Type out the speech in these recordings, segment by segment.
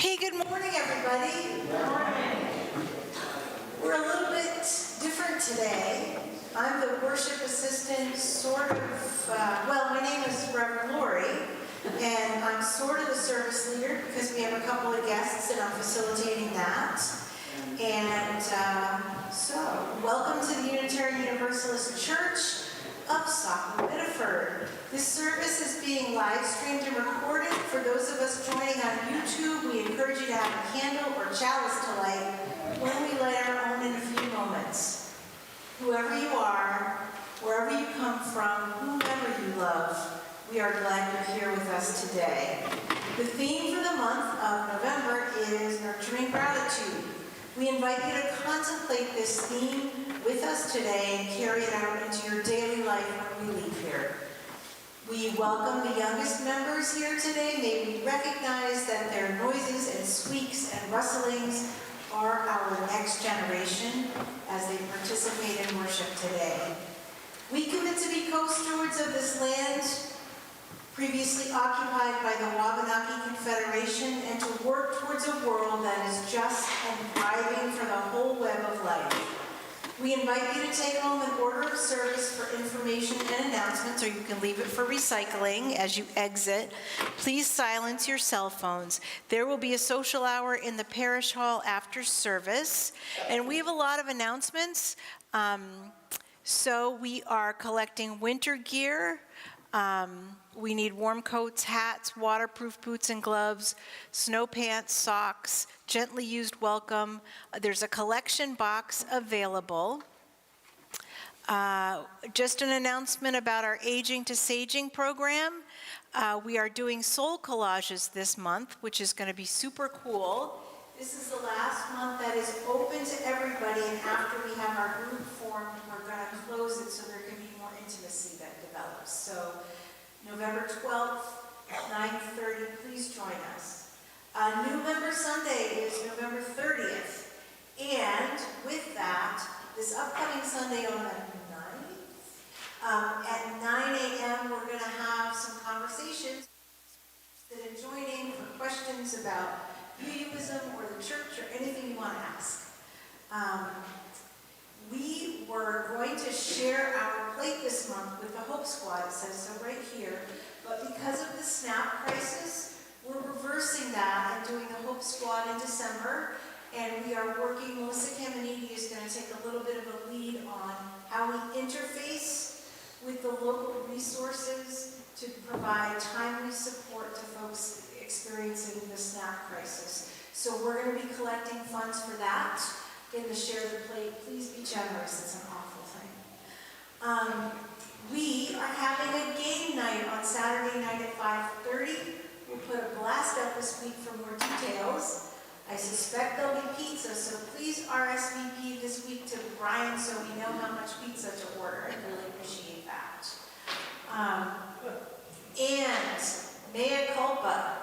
Hey, good morning, everybody. Good morning. We're a little bit different today. I'm the worship assistant, my name is Reverend Lori, and I'm sort of the service leader because we have a couple of guests and I'm facilitating that. And so, welcome to the Unitarian Universalist Church of Saco, Biddeford. This service is being live streamed and recorded. For those of us joining on YouTube, we encourage you to have a candle or chalice to light when we light our own in a few moments. Whoever you are, wherever you come from, whomever you love, we are glad you're here with us today. The theme for the month of November is Nurturing Gratitude. We invite you to contemplate this theme with us today and carry it out into your daily life when we leave here. We welcome the youngest members here today. May we recognize that their noises and squeaks and rustlings are our next generation as they participate in worship today. We commit to be co-stewards of this land previously occupied by the Wabanaki Confederation and to work towards a world that is just and thriving for the whole web of life. We invite you to take home an order of service for information and announcements, or you can leave it for recycling as you exit. Please silence your cell phones. There will be a social hour in the parish hall after service, and we have a lot of announcements. So we are collecting winter gear. We need warm coats, hats, waterproof boots and gloves, snow pants, socks, gently used welcome. There's a collection box available. Just an announcement about our Aging to Saging program. We are doing soul collages this month, which is going to be super cool. This is the last month that is open to everybody, and after we have our group formed, we're going to close it so there can be more intimacy that develops. So November 12th, 9:30, please join us. New Member Sunday is November 30th. And with that, this upcoming Sunday on the 9th, at 9 a.m., we're going to have some conversations that are joining for questions about Judaism or the church or anything you want to ask. We were going to share our plate this month with the Hope Squad, it says so right here, but because of the SNAP crisis, we're reversing that and doing the Hope Squad in December, and we are working, Melissa Caminiti is going to take a little bit of a lead on how we interface with the local resources to provide timely support to folks experiencing the SNAP crisis. So we're going to be collecting funds for that. In the Share the Plate, please be generous. It's an awful thing. We are having a game night on Saturday night at 5:30. We'll put a blast up this week for more details. I suspect there'll be pizza, so please RSVP this week to Brian so we know how much pizza to order. I'd really appreciate that. And mea culpa,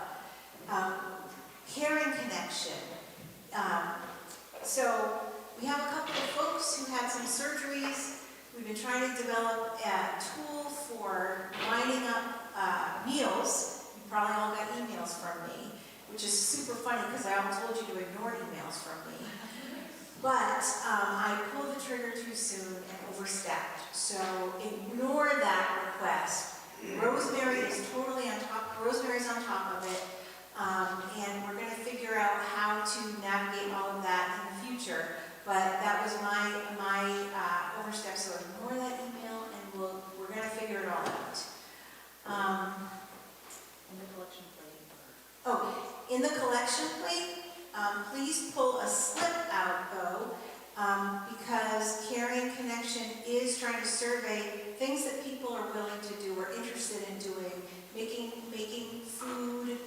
caring connection. So we have a couple of folks who had some surgeries. We've been trying to develop a tool for lining up meals. You probably all got emails from me, which is super funny because I almost told you to ignore emails from me. But I pulled the trigger too soon and overstepped. So ignore that request. Rosemary is totally on top. Rosemary's on top of it. And we're going to figure out how to navigate all of that in the future. But that was my overstep, so ignore that email, and we're going to figure it all out. In the collection plate. Oh, in the collection plate, please pull a slip out though, because Caring Connection is trying to survey things that people are willing to do or interested in doing, making food,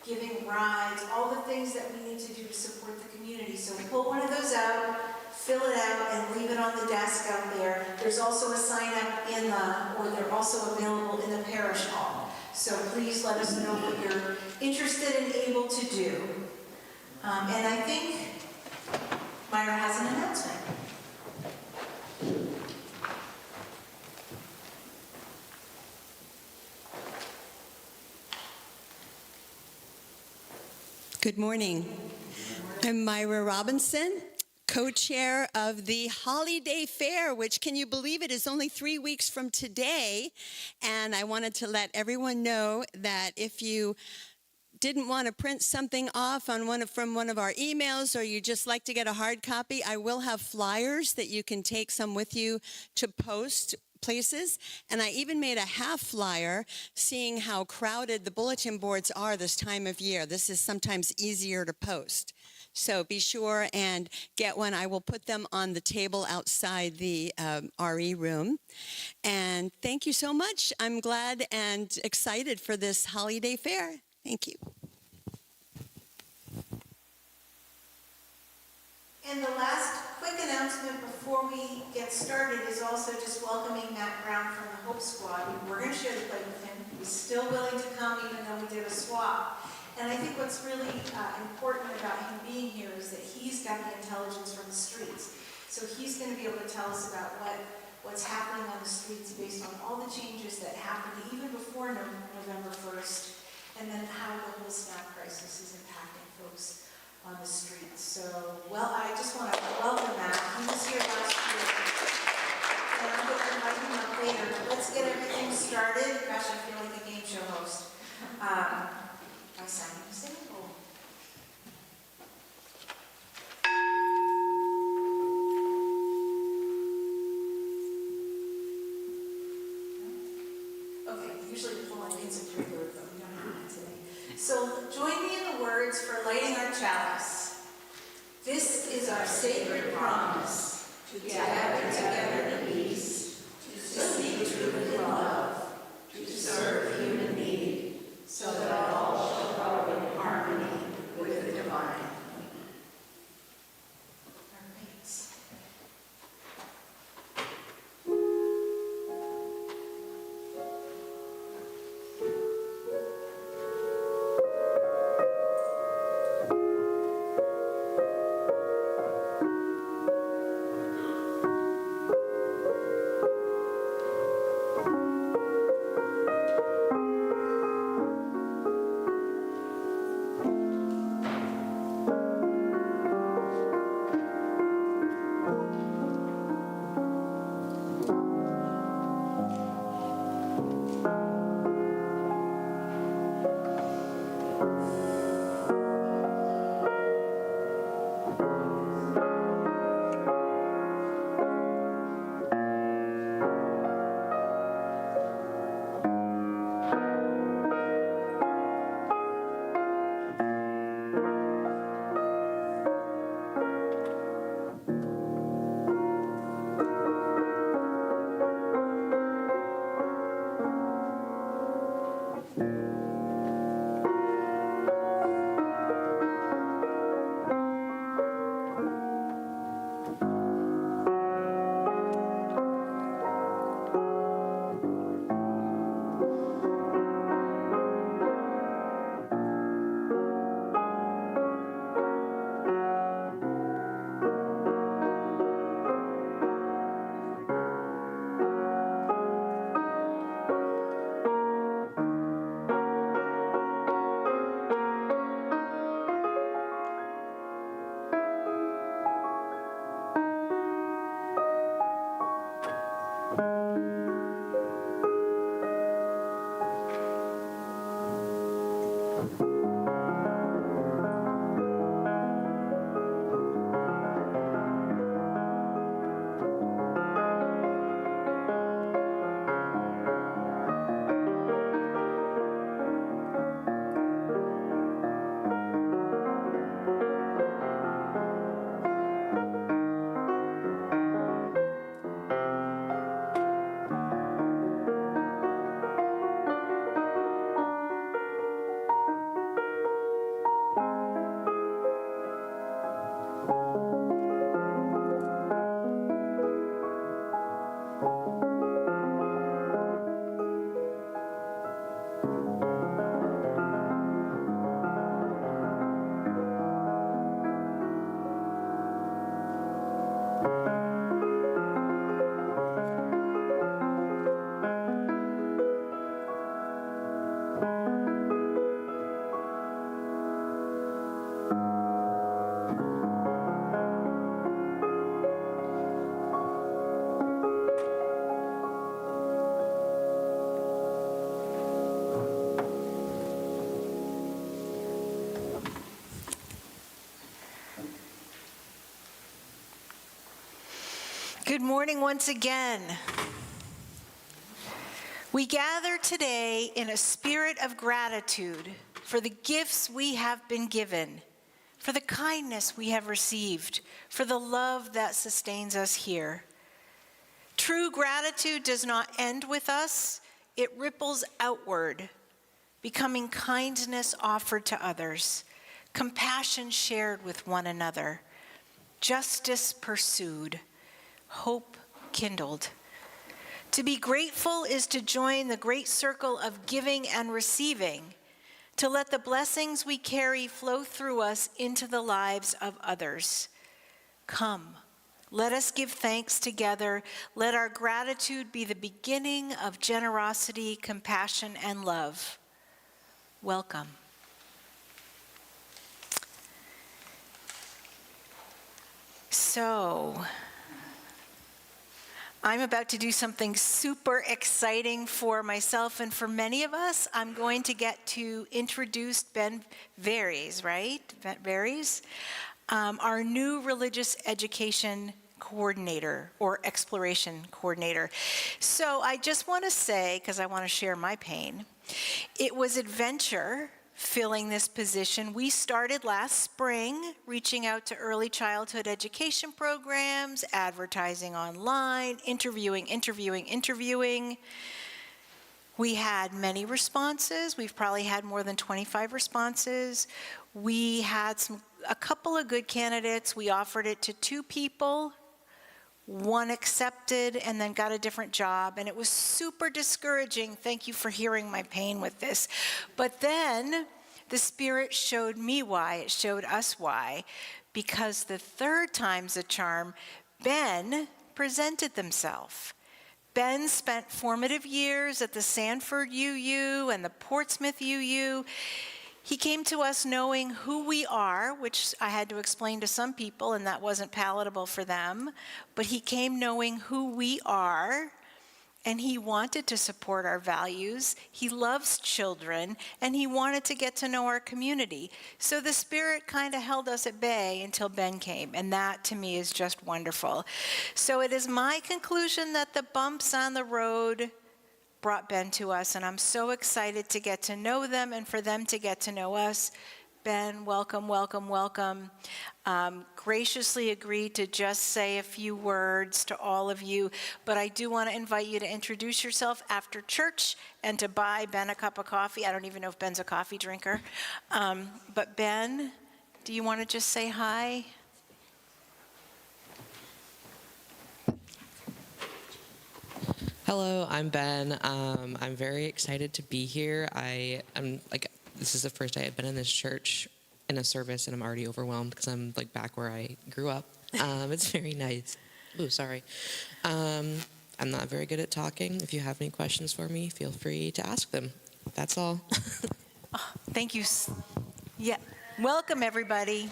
giving rides, all the things that we need to do to support the community. So pull one of those out, fill it out, and leave it on the desk out there. There's also a sign up they're also available in the parish hall. So please let us know what you're interested and able to do. And I think Myra has an announcement. Good morning. I'm Myra Robinson, co-chair of the Holiday Fair, which, can you believe it, is only 3 weeks from today. And I wanted to let everyone know that if you didn't want to print something off on from one of our emails, or you just like to get a hard copy, I will have flyers that you can take some with you to post places. And I even made a half flyer, seeing how crowded the bulletin boards are this time of year. This is sometimes easier to post. So be sure and get one. I will put them on the table outside the RE room. And thank you so much. I'm glad and excited for this holiday fair. Thank you. And the last quick announcement before we get started is also just welcoming Matt Brown from the Hope Squad. We're going to share the plate with him. He's still willing to come even though we did a swap. And I think what's really important about him being here is that he's got the intelligence from the streets. So he's going to be able to tell us about what's happening on the streets based on all the changes that happened even before November 1st, and then how the whole SNAP crisis is impacting folks on the streets. So, well, I just want to welcome Matt. He was here last year, and I'm going to invite him up later. Let's get everything started. Gosh, I feel like a game show host. By signing the sample. Okay, usually the full needs a pre-word, but we don't have that today. So join me in the words for lighting our chalice. This is our sacred promise, to gather together in peace, to speak truth in love, to serve human need, so that all shall grow in harmony with the divine. All right. good morning once again. We gather today in a spirit of gratitude for the gifts we have been given, for the kindness we have received, for the love that sustains us here. True gratitude does not end with us, it ripples outward, becoming kindness offered to others, compassion shared with one another, justice pursued, hope kindled. To be grateful is to join the great circle of giving and receiving, to let the blessings we carry flow through us into the lives of others. Come, let us give thanks together. Let our gratitude be the beginning of generosity, compassion, and love. Welcome. So, I'm about to do something super exciting for myself and for many of us. I'm going to get to introduce Ben Varies, right? Ben Varies, our new religious education coordinator or exploration coordinator. So I just want to say, because I want to share my pain, it was adventure filling this position. We started last spring reaching out to early childhood education programs, advertising online, interviewing. We had many responses. We've probably had more than 25 responses. We had a couple of good candidates. We offered it to 2 people. One accepted and then got a different job, and it was super discouraging. Thank you for hearing my pain with this. But then the Spirit showed me why, it showed us why, because the third time's a charm, Ben presented himself. Ben spent formative years at the Sanford UU and the Portsmouth UU. He came to us knowing who we are, which I had to explain to some people, and that wasn't palatable for them. But he came knowing who we are, and he wanted to support our values. He loves children, and he wanted to get to know our community. So the Spirit kind of held us at bay until Ben came, and that to me is just wonderful. So it is my conclusion that the bumps on the road brought Ben to us, and I'm so excited to get to know them and for them to get to know us. Ben, welcome. Graciously agreed to just say a few words to all of you, but I do want to invite you to introduce yourself after church and to buy Ben a cup of coffee. I don't even know if Ben's a coffee drinker. But Ben, do you want to just say hi? Hello, I'm Ben. I'm very excited to be here. This is the first day I've been in this church in a service, and I'm already overwhelmed because I'm back where I grew up. It's very nice. Ooh, sorry. I'm not very good at talking. If you have any questions for me, feel free to ask them. That's all. Oh, thank you. Yeah. Welcome, everybody.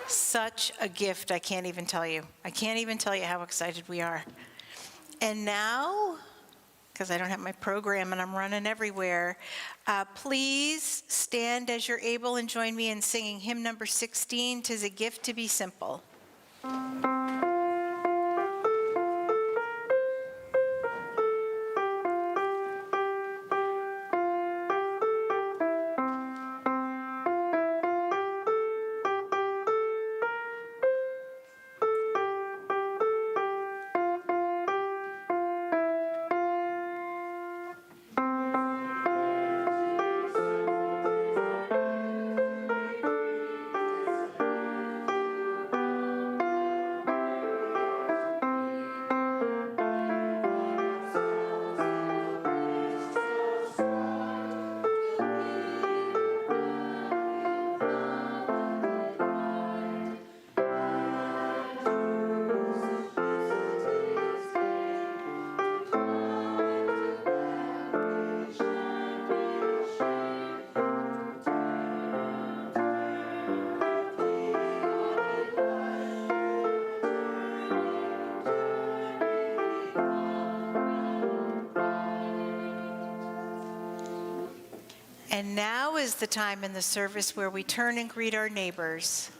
Such a gift, I can't even tell you. I can't even tell you how excited we are. And now, because I don't have my program and I'm running everywhere, please stand as you're able and join me in singing hymn number 16, "'Tis a Gift to Be Simple." And now is the time in the service where we turn and greet our neighbors.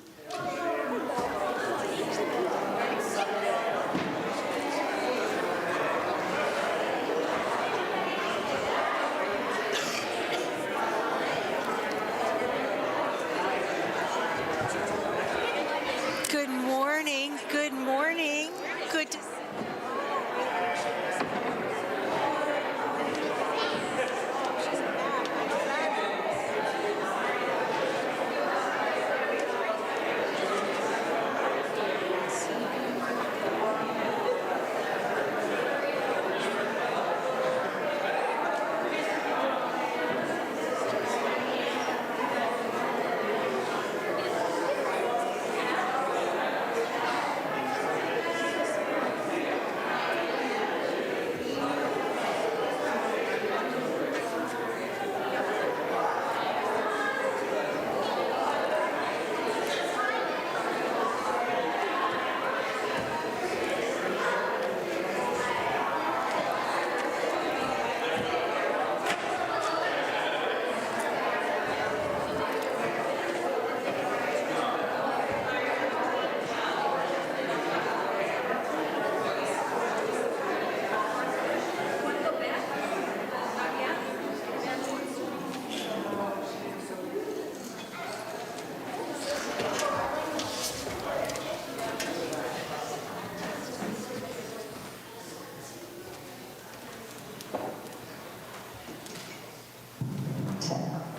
Good morning. Good morning. Good to see you.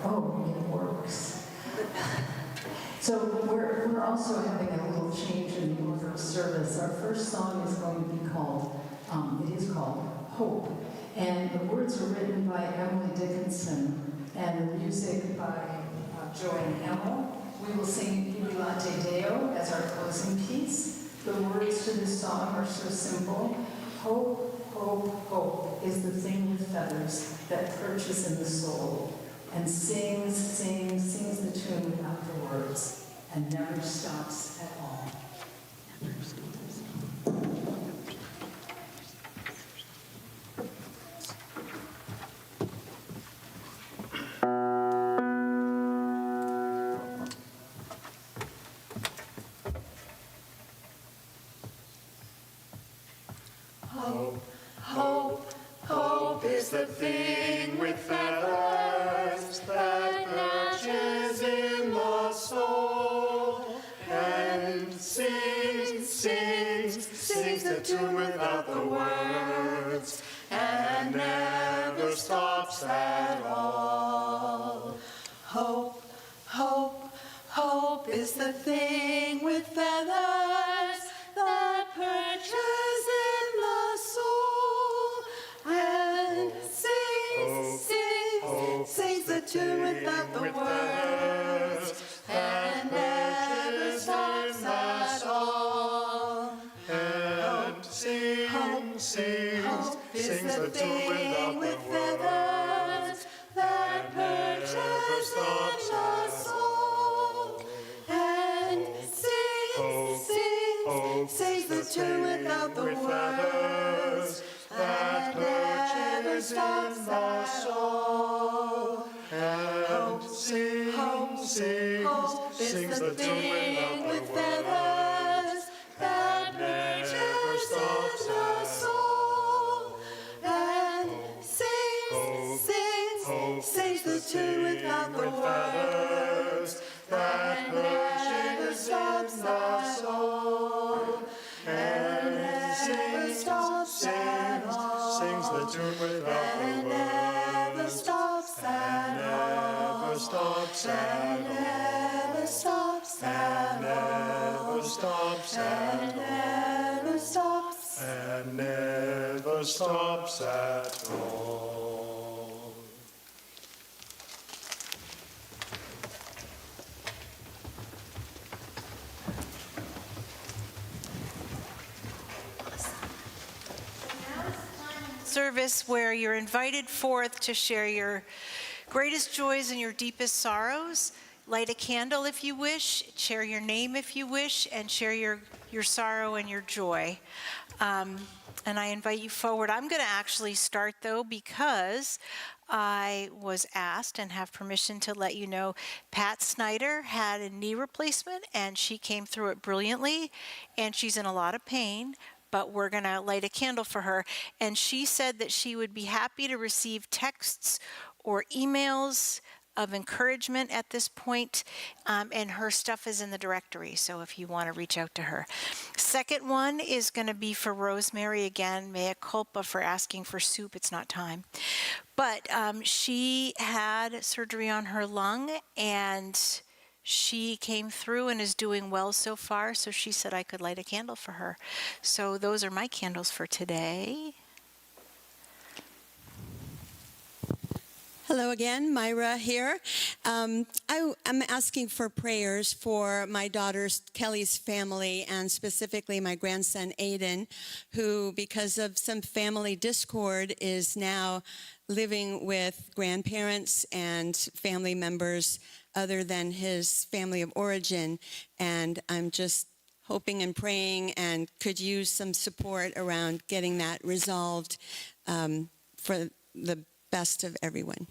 Oh, it works. So we're also having a little change in the order of service. Our first song is going to be called, it is called Hope. And the words are written by Emily Dickinson and the music by Joanne Hamill. We will sing Jubilate Deo as our closing piece. The words to this song are so simple. Hope, hope, hope is the thing with feathers that perches in the soul and sings, sings, sings the tune without the words and never stops at all. Never stops. Hope, hope, hope is the thing with feathers that perches in the soul and sings, sings, sings the tune without the words and never stops at all. Hope, hope, hope is the thing with feathers that perches in the soul and sings, sings, sings the tune without the words and never stops at all. And sings, sings, sings the tune without the feathers that perches in the soul and sings, sings, sings the tune without the words that never stops at soul. And sings, sings, sings the tune with feathers that never stops at soul. And sings, sings, sings the tune without the words that never stops at soul. And sings, sings, sings the tune without the words and never stops at all. Never stops at all. Never stops at all. Never stops and never stops at all. Service where you're invited forth to share your greatest joys and your deepest sorrows. Light a candle if you wish, share your name if you wish, and share your your sorrow and your joy. And I invite you forward. I'm going to actually start, though, because I was asked and have permission to let you know Pat Snyder had a knee replacement, and she came through it brilliantly, and she's in a lot of pain, but we're going to light a candle for her. And she said that she would be happy to receive texts or emails of encouragement at this point, and her stuff is in the directory, so if you want to reach out to her. Second one is going to be for Rosemary again. Mea culpa for asking for soup. It's not time. But she had surgery on her lung, and she came through and is doing well so far, so she said I could light a candle for her. So those are my candles for today. Hello again, Myra here. I'm asking for prayers for my daughter Kelly's family, and specifically my grandson Aiden, who, because of some family discord, is now living with grandparents and family members other than his family of origin. And I'm just hoping and praying and could use some support around getting that resolved for the best of everyone.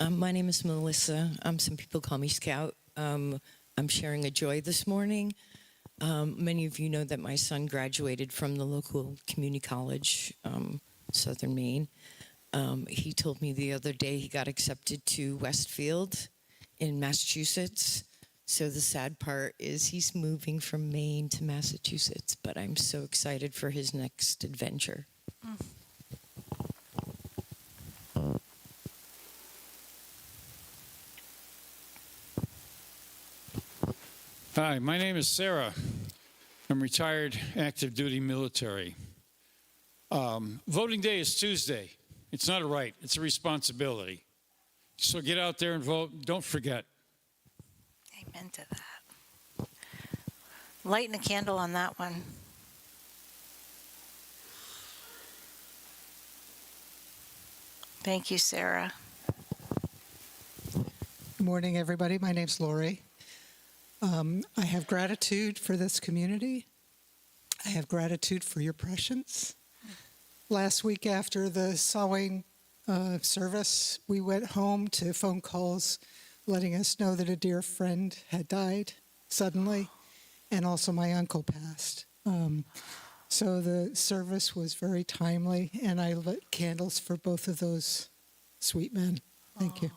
My name is Melissa. Some people call me Scout. I'm sharing a joy this morning. Many of you know that my son graduated from the local community college, Southern Maine. He told me the other day he got accepted to Westfield in Massachusetts. So the sad part is he's moving from Maine to Massachusetts, but I'm so excited for his next adventure. Hi, my name is Sarah. I'm retired active duty military. Voting day is Tuesday. It's not a right, it's a responsibility. So get out there and vote. Don't forget. Amen to that. Lighting a candle on that one. Thank you, Sarah. Good morning, everybody. My name's Lori. I have gratitude for this community. I have gratitude for your presence. Last week after the sewing service, we went home to phone calls letting us know that a dear friend had died suddenly, and also my uncle passed. So the service was very timely, and I lit candles for both of those sweet men. Thank you.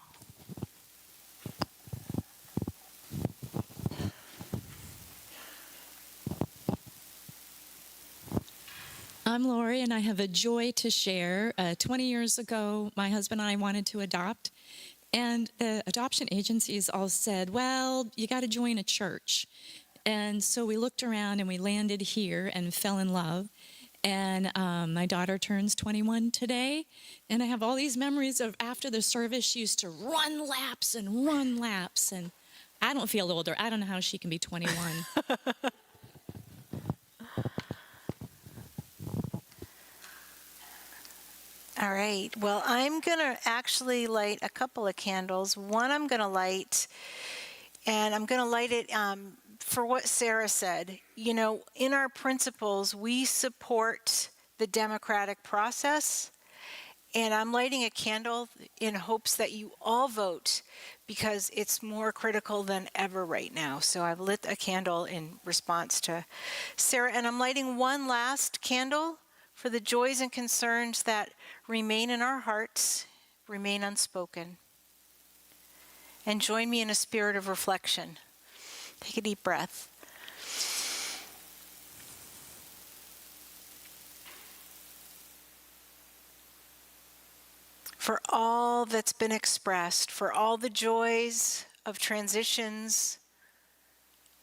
I'm Lori, and I have a joy to share. 20 years ago, my husband and I wanted to adopt, and the adoption agencies all said, well, you got to join a church. And so we looked around, and we landed here and fell in love. And my daughter turns 21 today, and I have all these memories of after the service, she used to run laps, and I don't feel older. I don't know how she can be 21. All right. Well, I'm going to actually light a couple of candles. One I'm going to light, and I'm going to light it for what Sarah said. You know, in our principles, we support the democratic process, and I'm lighting a candle in hopes that you all vote because it's more critical than ever right now. So I've lit a candle in response to Sarah, and I'm lighting one last candle for the joys and concerns that remain in our hearts, remain unspoken. And join me in a spirit of reflection. Take a deep breath. For all that's been expressed, for all the joys of transitions,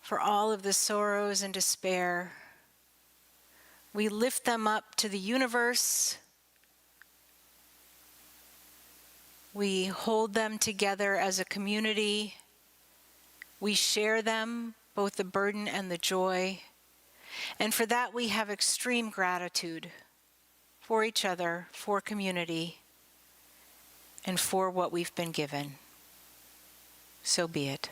for all of the sorrows and despair, we lift them up to the universe. We hold them together as a community. We share them, both the burden and the joy. And for that, we have extreme gratitude for each other, for community, and for what we've been given. So be it.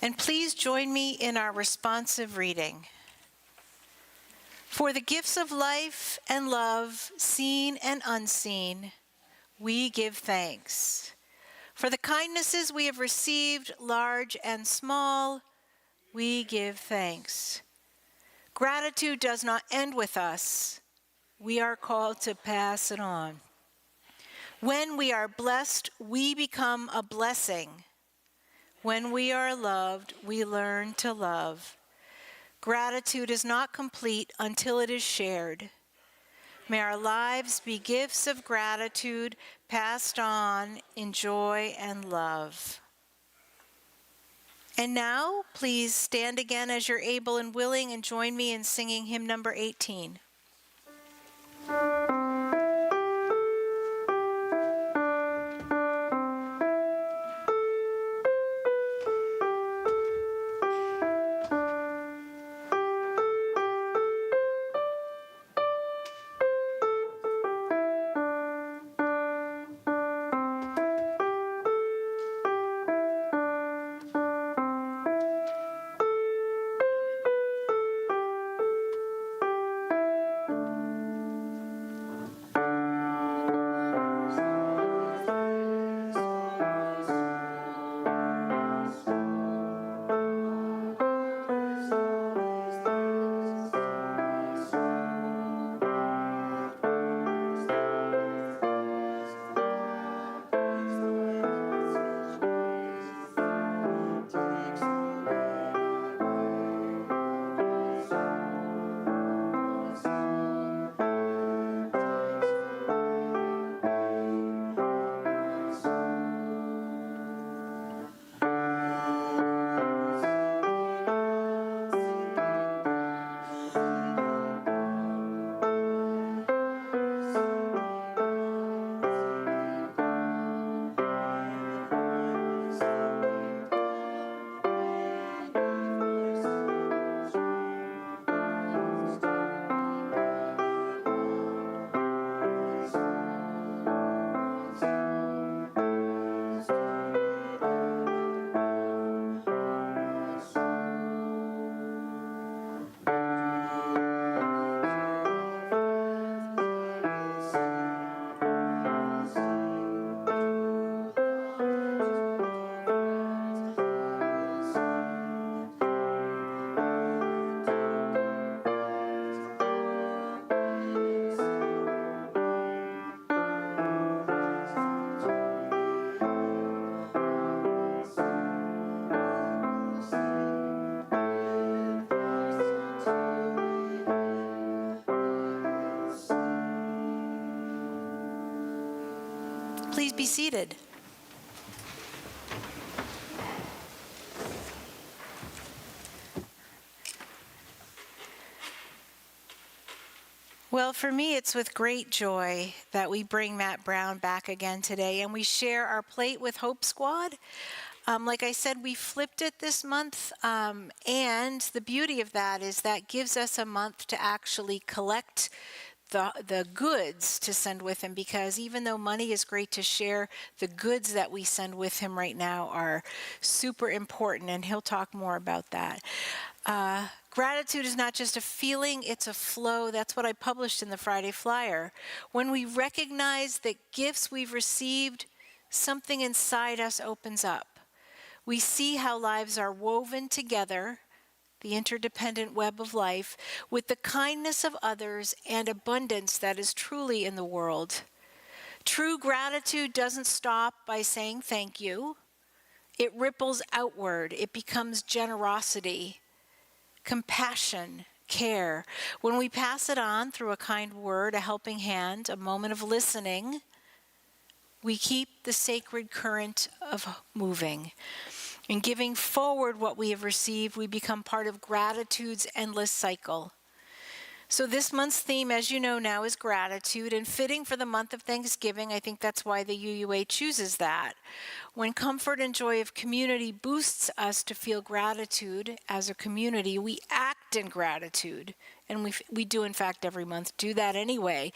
And please join me in our responsive reading. For the gifts of life and love, seen and unseen, we give thanks. For the kindnesses we have received, large and small, we give thanks. Gratitude does not end with us. We are called to pass it on. When we are blessed, we become a blessing. When we are loved, we learn to love. Gratitude is not complete until it is shared. May our lives be gifts of gratitude passed on in joy and love. And now, please stand again as you're able and willing and join me in singing hymn number 18. Please be seated. Well, for me, it's with great joy that we bring Matt Brown back again today, and we share our plate with Hope Squad. Like I said, we flipped it this month, and the beauty of that is that gives us a month to actually collect the goods to send with him, because even though money is great to share, the goods that we send with him right now are super important, and he'll talk more about that. Gratitude is not just a feeling, it's a flow. That's what I published in the Friday Flyer. When we recognize the gifts we've received, something inside us opens up. We see how lives are woven together, the interdependent web of life, with the kindness of others and abundance that is truly in the world. True gratitude doesn't stop by saying thank you. It ripples outward. It becomes generosity, compassion, care. When we pass it on through a kind word, a helping hand, a moment of listening, we keep the sacred current of moving. In giving forward what we have received, we become part of gratitude's endless cycle. So this month's theme, as you know now, is gratitude, and fitting for the month of Thanksgiving. I think that's why the UUA chooses that. When comfort and joy of community boosts us to feel gratitude as a community, we act in gratitude. And we do, in fact, every month do that anyway.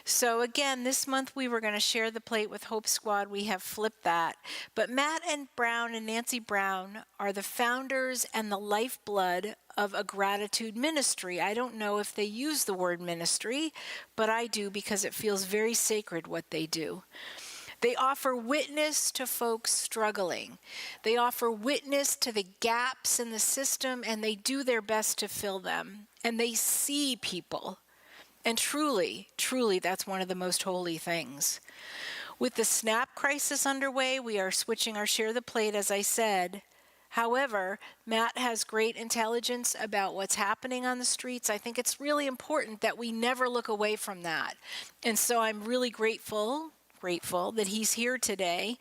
So again, this month we were going to share the plate with Hope Squad. We have flipped that. But Matt and Brown and Nancy Brown are the founders and the lifeblood of a gratitude ministry. I don't know if they use the word ministry, but I do, because it feels very sacred what they do. They offer witness to folks struggling. They offer witness to the gaps in the system, and they do their best to fill them. And they see people. And truly, that's one of the most holy things. With the SNAP crisis underway, we are switching our share the plate, as I said. However, Matt has great intelligence about what's happening on the streets. I think it's really important that we never look away from that. And so I'm really grateful that he's here today.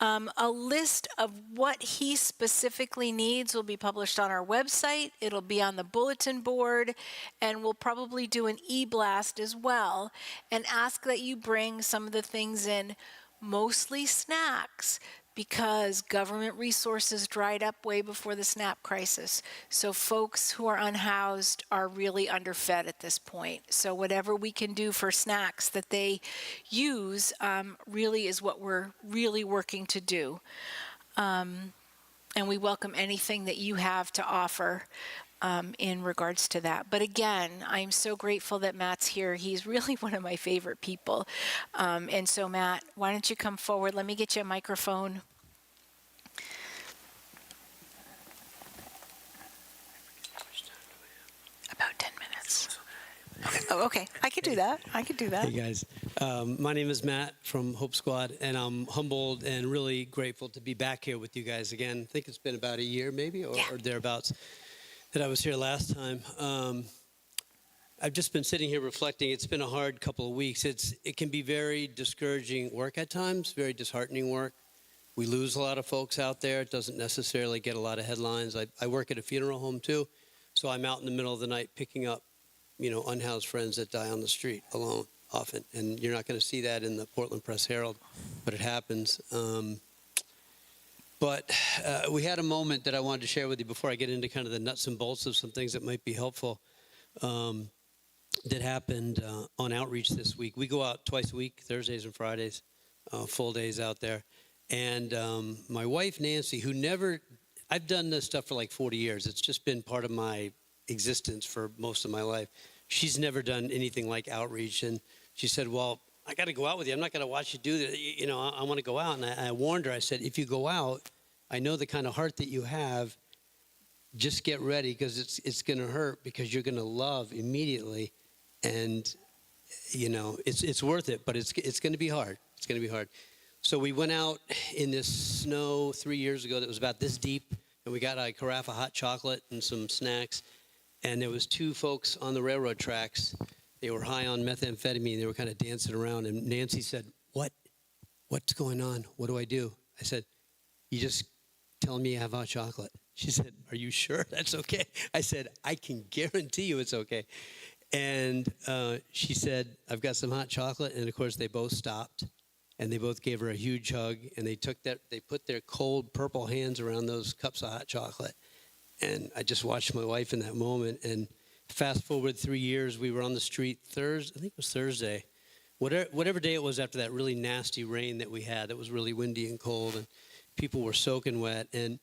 A list of what he specifically needs will be published on our website. It'll be on the bulletin board, and we'll probably do an e-blast as well, and ask that you bring some of the things in, mostly snacks, because government resources dried up way before the SNAP crisis. So folks who are unhoused are really underfed at this point. So whatever we can do for snacks that they use really is what we're really working to do. And we welcome anything that you have to offer in regards to that. But again, I'm so grateful that Matt's here. He's really one of my favorite people. And so Matt, why don't you come forward? Let me get you a microphone. About 10 minutes. Oh, okay. I could do that. Hey guys, my name is Matt from Hope Squad, and I'm humbled and really grateful to be back here with you guys again. I think it's been about a year maybe, or thereabouts, that I was here last time. I've just been sitting here reflecting. It's been a hard couple of weeks. It can be very discouraging work at times, very disheartening work. We lose a lot of folks out there. It doesn't necessarily get a lot of headlines. I work at a funeral home too, so I'm out in the middle of the night picking up, unhoused friends that die on the street alone often. And you're not going to see that in the Portland Press Herald, but it happens. But we had a moment that I wanted to share with you before I get into kind of the nuts and bolts of some things that might be helpful that happened on outreach this week. We go out twice a week, Thursdays and Fridays, full days out there. And my wife, Nancy, I've done this stuff for like 40 years. It's just been part of my existence for most of my life. She's never done anything like outreach. And she said, well, I got to go out with you. I'm not going to watch you do that. I want to go out. And I warned her. I said, if you go out, I know the kind of heart that you have. Just get ready, because it's going to hurt, because you're going to love immediately. And, it's worth it, but it's going to be hard. It's going to be hard. So we went out in this snow 3 years ago that was about this deep, and we got a carafe of hot chocolate and some snacks. And there was two folks on the railroad tracks. They were high on methamphetamine. They were kind of dancing around. And Nancy said, what's going on? What do I do? I said, you just tell me you have hot chocolate. She said, are you sure that's okay? I said, I can guarantee you it's okay. And she said, I've got some hot chocolate. And of course, they both stopped and they both gave her a huge hug. And they put their cold purple hands around those cups of hot chocolate. And I just watched my wife in that moment. And fast forward 3 years, we were on the street Thursday, I think it was Thursday, whatever day it was after that really nasty rain that we had that was really windy and cold. And people were soaking wet. And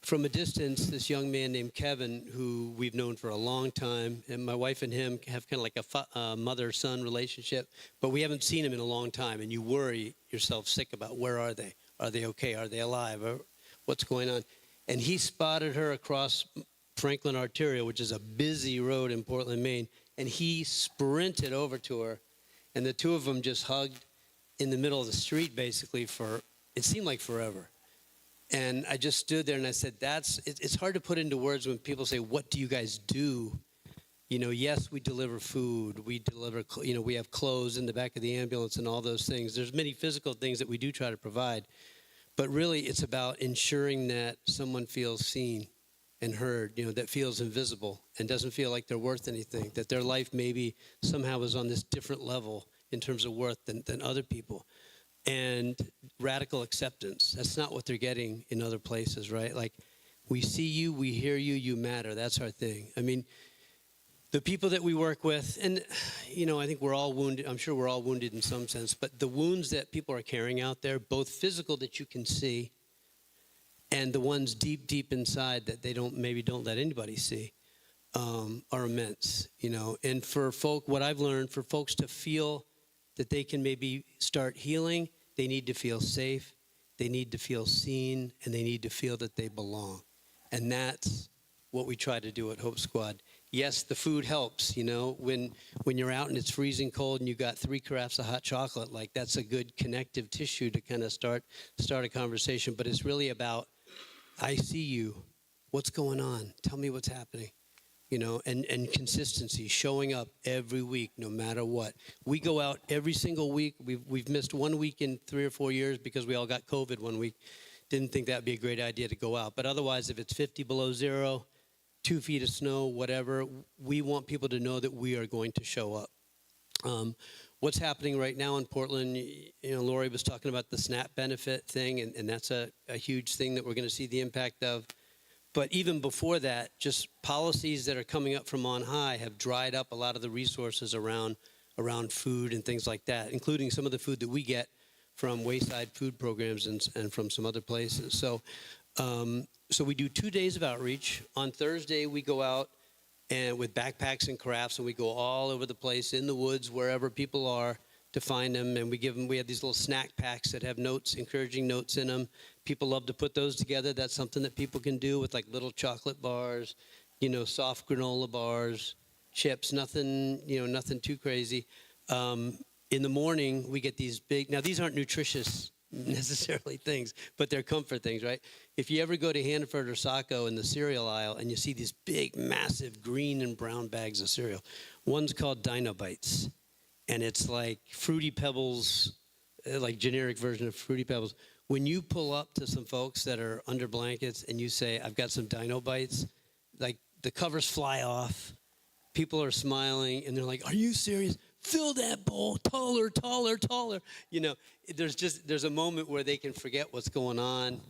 from a distance, this young man named Kevin, who we've known for a long time, and my wife and him have kind of like a mother-son relationship, but we haven't seen him in a long time, and you worry yourself sick about where are they? Are they okay? Are they alive? Or what's going on? And he spotted her across Franklin Arterial, which is a busy road in Portland, Maine, and he sprinted over to her, and the two of them just hugged in the middle of the street basically for, it seemed like forever. And I just stood there and I said, it's hard to put into words when people say, what do you guys do? You know, yes, we deliver food. We deliver, you know, we have clothes in the back of the ambulance and all those things. There's many physical things that we do try to provide. But really, it's about ensuring that someone feels seen and heard, you know, that feels invisible and doesn't feel like they're worth anything, that their life maybe somehow is on this different level in terms of worth than other people. And radical acceptance. That's not what they're getting in other places, right? Like, we see you, we hear you, you matter. That's our thing. I mean, the people that we work with, and, you know, I think we're all wounded. I'm sure we're all wounded in some sense. But the wounds that people are carrying out there, both physical that you can see and the ones deep, deep inside that they don't let anybody see, are immense, you know. And for folk, what I've learned, for folks to feel that they can maybe start healing, they need to feel safe, they need to feel seen, and they need to feel that they belong. And that's what we try to do at Hope Squad. Yes, the food helps, you know, when you're out and it's freezing cold and you got 3 carafes of hot chocolate, like that's a good connective tissue to kind of start a conversation. But it's really about, I see you, what's going on? Tell me what's happening. You know, and consistency, showing up every week, no matter what. We go out every single week. We've missed 1 week in 3 or 4 years because we all got COVID 1 week. Didn't think that'd be a great idea to go out. But otherwise, if it's 50 below zero, 2 feet of snow, whatever, we want people to know that we are going to show up. What's happening right now in Portland, you know, Lori was talking about the SNAP benefit thing, and that's a huge thing that we're going to see the impact of. But even before that, just policies that are coming up from on high have dried up a lot of the resources around food and things like that, including some of the food that we get from Wayside food programs and from some other places. So we do 2 days of outreach. On Thursday, we go out and with backpacks and crafts, and we go all over the place in the woods, wherever people are, to find them. And we have these little snack packs that have notes, encouraging notes in them. People love to put those together. That's something that people can do with like little chocolate bars, you know, soft granola bars, chips, nothing too crazy. In the morning, we get these big, now these aren't nutritious necessarily things, but they're comfort things, right? If you ever go to Hannaford or Saco in the cereal aisle and you see these big, massive green and brown bags of cereal, one's called Dino Bites. And it's like Fruity Pebbles, like generic version of Fruity Pebbles. When you pull up to some folks that are under blankets and you say, I've got some Dino Bites, like the covers fly off, people are smiling, and they're like, are you serious? Fill that bowl taller, taller, taller. You know, there's a moment where they can forget what's going on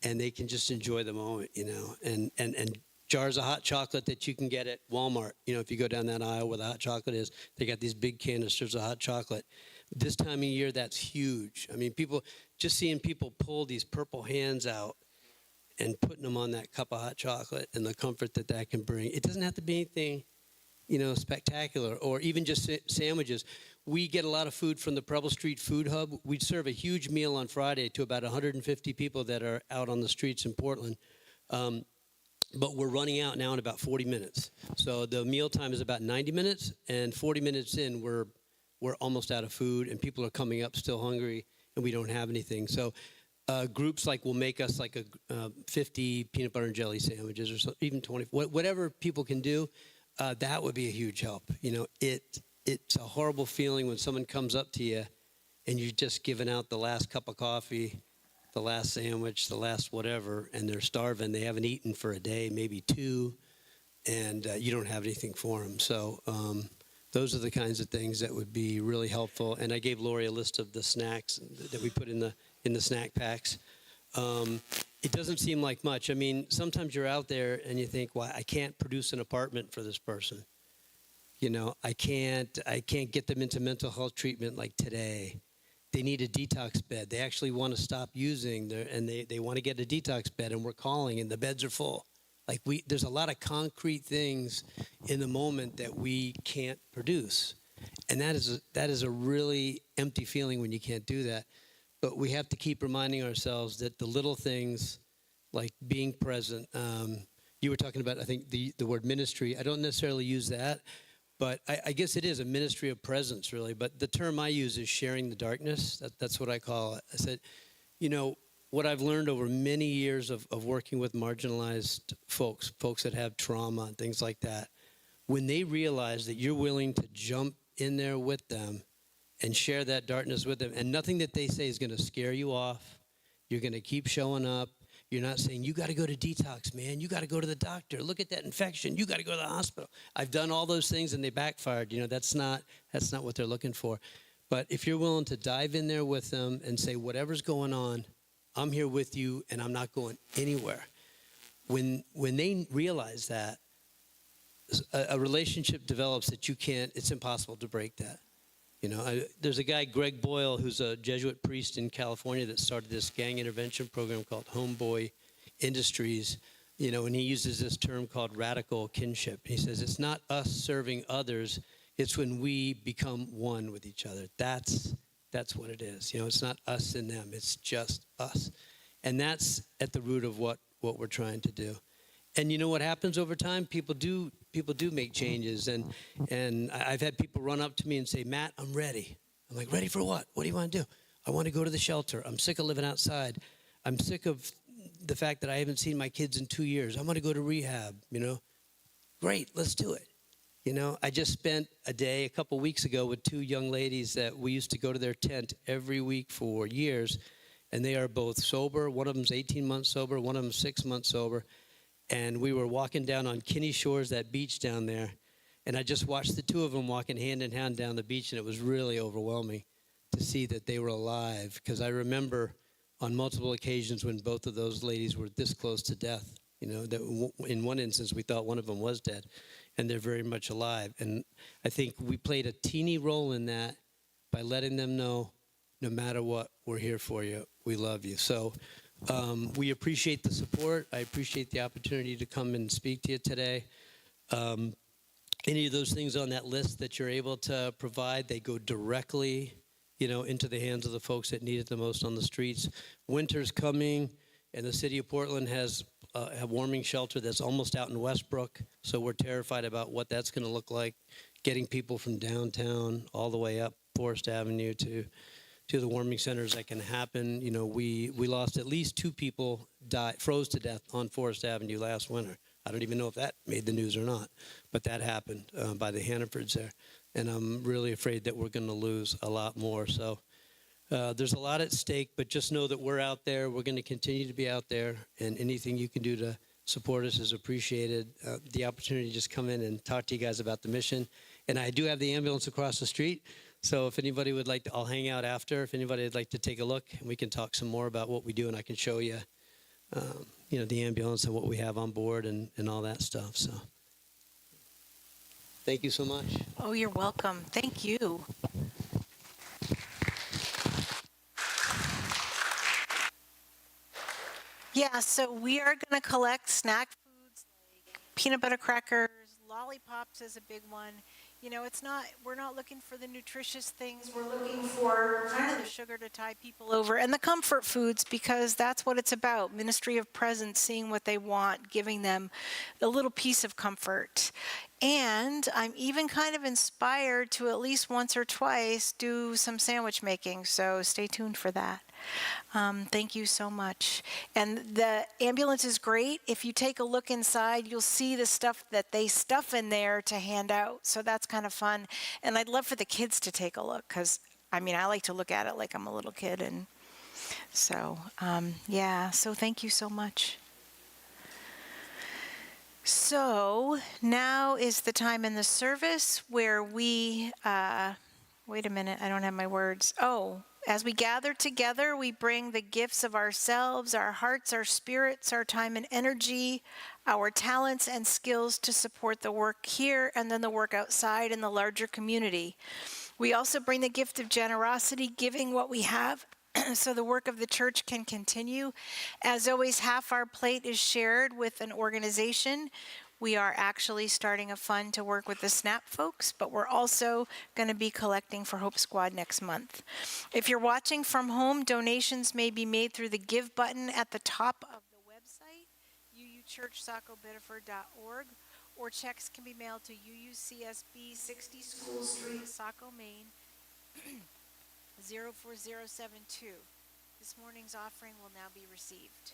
and they can just enjoy the moment, you know, and jars of hot chocolate that you can get at Walmart. You know, if you go down that aisle where the hot chocolate is, they got these big canisters of hot chocolate. This time of year, that's huge. I mean, just seeing people pull these purple hands out and putting them on that cup of hot chocolate and the comfort that can bring. It doesn't have to be anything, you know, spectacular, or even just sandwiches. We get a lot of food from the Preble Street Food Hub. We serve a huge meal on Friday to about 150 people that are out on the streets in Portland. But we're running out now in about 40 minutes. So the meal time is about 90 minutes, and 40 minutes in, we're almost out of food, and people are coming up still hungry, and we don't have anything. So groups like will make us like 50 peanut butter and jelly sandwiches, or so, even 20, whatever people can do. That would be a huge help. You know, it's a horrible feeling when someone comes up to you and you're just giving out the last cup of coffee, the last sandwich, the last whatever, and they're starving. They haven't eaten for a day, maybe 2, and you don't have anything for them. So Those are the kinds of things that would be really helpful. And I gave Lori a list of the snacks that we put in the snack packs. It doesn't seem like much. I mean, sometimes you're out there and you think, well, I can't produce an apartment for this person. You know, I can't get them into mental health treatment like today. They need a detox bed. They actually want to stop using and they want to get a detox bed, and we're calling and the beds are full. Like there's a lot of concrete things in the moment that we can't produce. And that is a really empty feeling when you can't do that. But we have to keep reminding ourselves that the little things like being present, you were talking about, I think, the word ministry. I don't necessarily use that, but I guess it is a ministry of presence, really. But the term I use is sharing the darkness. That's what I call it. I said, you know, what I've learned over many years of working with marginalized folks that have trauma and things like that, when they realize that you're willing to jump in there with them and share that darkness with them, and nothing that they say is going to scare you off. You're going to keep showing up. You're not saying, you got to go to detox, man. You got to go to the doctor. Look at that infection. You got to go to the hospital. I've done all those things and they backfired. You know, that's not what they're looking for. But if you're willing to dive in there with them and say, whatever's going on, I'm here with you and I'm not going anywhere. When they realize that, a relationship develops that it's impossible to break that. You know, there's a guy, Greg Boyle, who's a Jesuit priest in California that started this gang intervention program called Homeboy Industries, you know, and he uses this term called radical kinship. He says it's not us serving others, it's when we become one with each other. That's what it is. You know, it's not us and them, it's just us. And that's at the root of what we're trying to do. And you know what happens over time? People do make changes. And I've had people run up to me and say, Matt, I'm ready. I'm like, ready for what? What do you want to do? I want to go to the shelter. I'm sick of living outside. I'm sick of the fact that I haven't seen my kids in 2 years. I want to go to rehab, you know. Great, let's do it. You know, I just spent a couple weeks ago with 2 young ladies that we used to go to their tent every week for years. And they are both sober. One of them's 18 months sober. One of them's 6 months sober. And we were walking down on Kinney Shores, that beach down there, and I just watched the 2 of them walking hand in hand down the beach, and it was really overwhelming to see that they were alive, because I remember on multiple occasions when both of those ladies were this close to death. You know, that in one instance we thought one of them was dead, and they're very much alive. And I think we played a teeny role in that by letting them know, no matter what, we're here for you. We love you. So we appreciate the support. I appreciate the opportunity to come and speak to you today. Any of those things on that list that you're able to provide, they go directly, you know, into the hands of the folks that need it the most on the streets. Winter's coming, and the city of Portland has a warming shelter that's almost out in Westbrook, so we're terrified about what that's going to look like, getting people from downtown all the way up Forest Avenue to the warming centers that can happen. You know, we lost at least 2 people froze to death on Forest Avenue last winter. I don't even know if that made the news or not, but that happened by the Hannafords there. And I'm really afraid that we're going to lose a lot more. So there's a lot at stake, but just know that we're out there. We're going to continue to be out there, and anything you can do to support us is appreciated. The opportunity to just come in and talk to you guys about the mission. And I do have the ambulance across the street. So if anybody would like to, I'll hang out after. If anybody would like to take a look, and we can talk some more about what we do, and I can show you, you know, the ambulance and what we have on board and all that stuff. So thank you so much. Oh, you're welcome. Thank you. Yeah, so we are going to collect snack foods like peanut butter crackers, lollipops is a big one. You know, we're not looking for the nutritious things. We're looking for kind of the sugar to tide people over, and the comfort foods, because that's what it's about. Ministry of presence, seeing what they want, giving them a little piece of comfort. And I'm even kind of inspired to at least once or twice do some sandwich making, so stay tuned for that. Thank you so much. And the ambulance is great. If you take a look inside, you'll see the stuff that they stuff in there to hand out. So that's kind of fun. And I'd love for the kids to take a look, because, I mean, I like to look at it like I'm a little kid. And so, yeah, so thank you so much. So now is the time in the service where we, wait a minute, I don't have my words. Oh, as we gather together, we bring the gifts of ourselves, our hearts, our spirits, our time and energy, our talents and skills to support the work here and then the work outside in the larger community. We also bring the gift of generosity, giving what we have so the work of the church can continue. As always, half our plate is shared with an organization. We are actually starting a fund to work with the SNAP folks, but we're also going to be collecting for Hope Squad next month. If you're watching from home, donations may be made through the Give button at the top of the website, uuchurchsacobiddeford.org, or checks can be mailed to UUCSB 60 School Street, Saco, Maine, 04072. This morning's offering will now be received.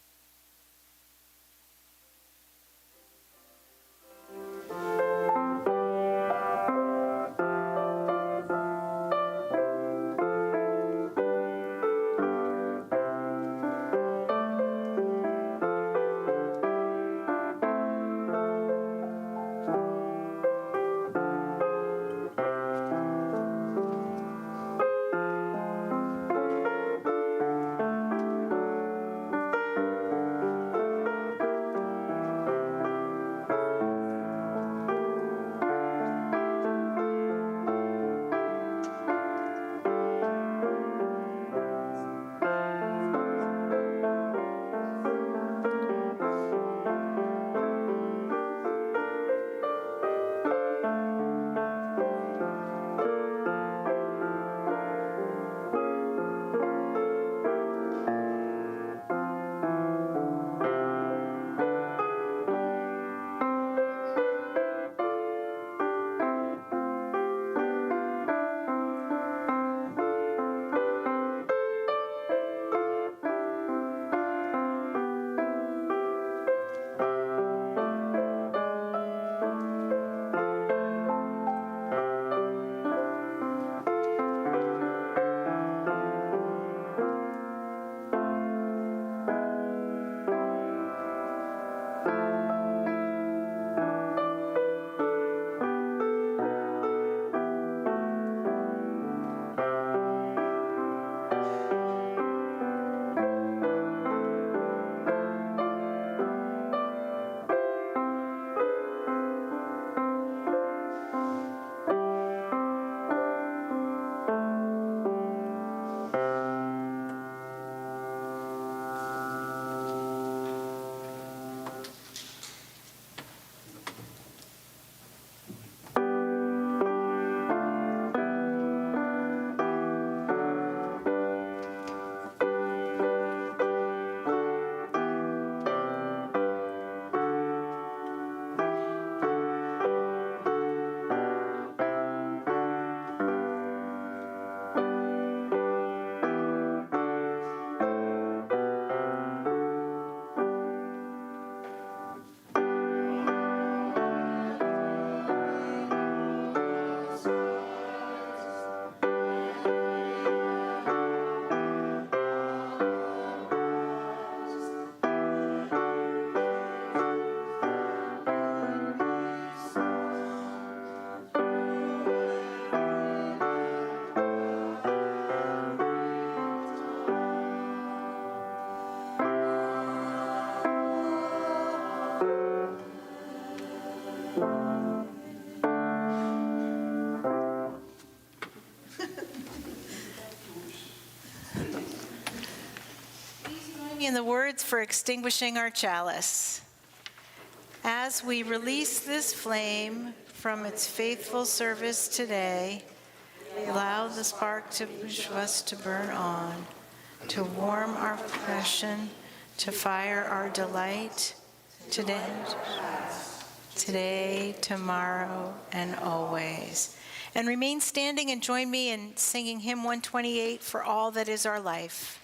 In the words for extinguishing our chalice. As we release this flame from its faithful service today, allow the spark to push us to burn on, to warm our passion, to fire our delight, today, tomorrow, and always. And remain standing and join me in singing hymn 128, For All That Is Our Life.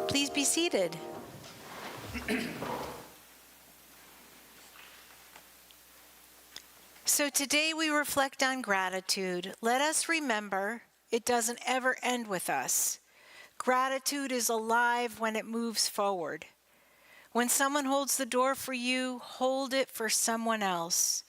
Please be seated. So today we reflect on gratitude. Let us remember it doesn't ever end with us. Gratitude is alive when it moves forward. When someone holds the door for you, hold it for someone else.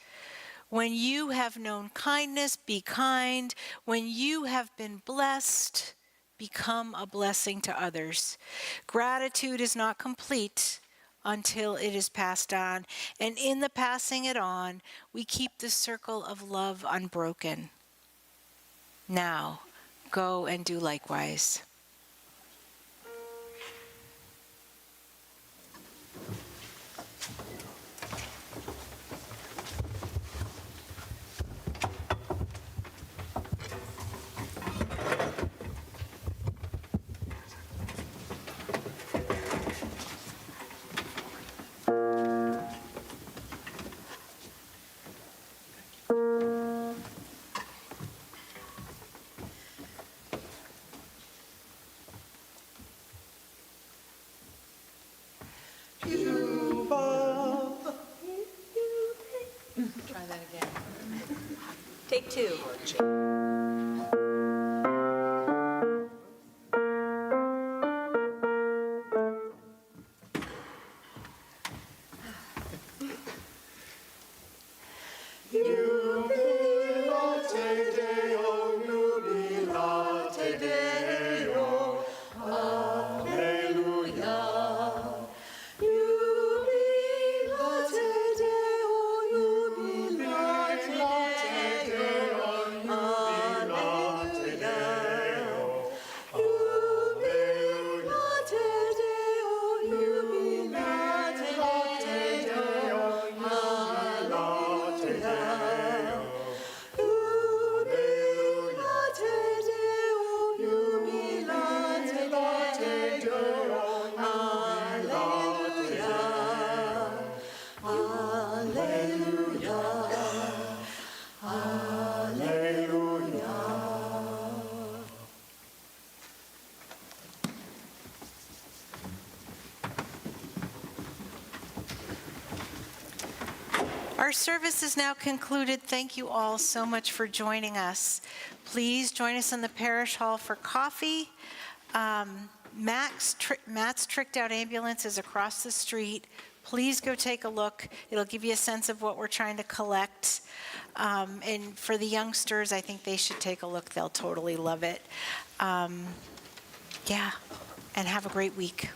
When you have known kindness, be kind. When you have been blessed, become a blessing to others. Gratitude is not complete until it is passed on. And in the passing it on, we keep the circle of love unbroken. Now, go and do likewise. Try that again. Take two. Our service is now concluded. Thank you all so much for joining us. Please join us in the parish hall for coffee. Matt's tricked out ambulance is across the street. Please go take a look. It'll give you a sense of what we're trying to collect. And for the youngsters, I think they should take a look. They'll totally love it. Yeah, and have a great week.